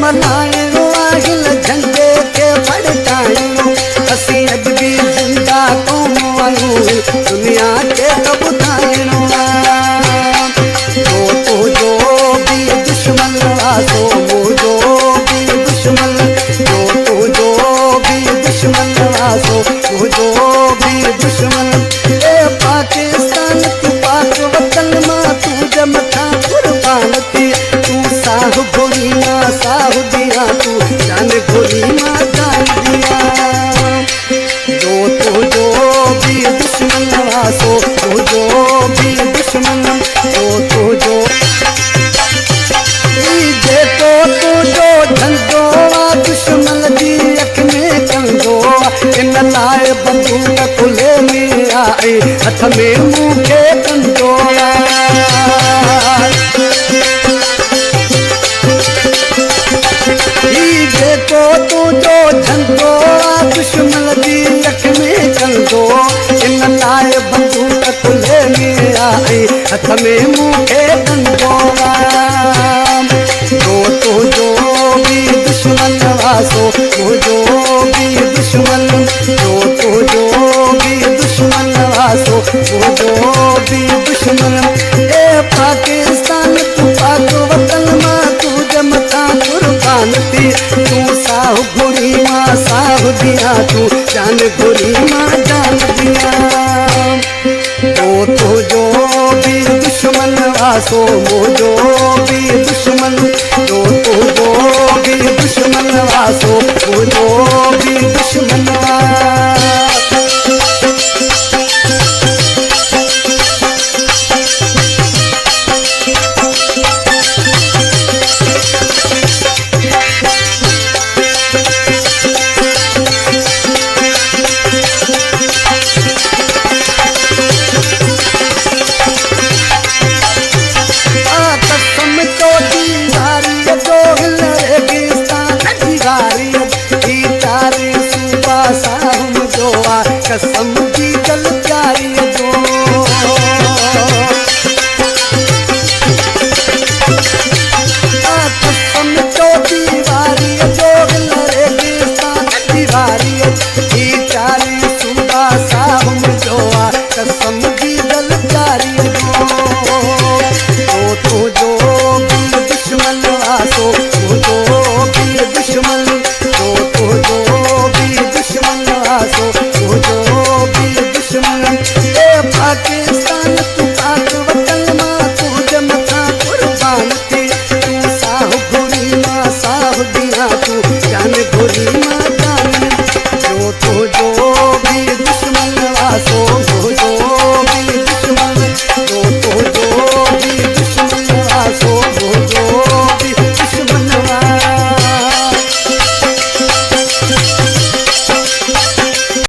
मल्हाइणो हिन झंडे खे फड़काइणो असीं अॼु बि ज़िंदा क़ौम आहियूं दुनिया खे ॿुधाइणो तुंहिंजो बि दुश्मन सो मुंहिंजो बि दुश्मन तुंहिंजो बि दुश्मन सो मुंहिंजो बि दुश्मन ए पाकिस्तान तूं पाक वतन मां तुंहिंजे मथां कुर्बान थी तूं साह घोरी मां साह दियां तूं जान घोरी मां जान दियां तुंहिंजो बि दुश्मन सो तुंहिंजो बि दुश्मन तुंहिंजो जेको तुंहिंजो धंधो आहे दुश्मन जी अख में कंदो इन लाइ बंदूक खुले में आहे हथ में मूंखे कंदो जेको तुंहिंजो धंधो आहे दुश्मन जी अख में कंदो इन लाइ बंदूक खुले में आहे हथ में मूंखे कंदो तुंहिंजो बि दुश्मन सो मुंहिंजो बि दुश्मन तुंहिंजो बि दुश्मन सो मुंहिंजो बि दुश्मन ए पाकिस्तान तूं पाक वतन मां तुंहिंजे मथां कुर्बान थी तूं साह घोरी मां साह दियां तूं जान घोरी मां जान दियां तुंहिंजो बि दुश्मन सो मुंहिंजो बि दुश्मन तुंहिंजो बि दुश्मन सो मुंहिंजो बि दुश्मन कसम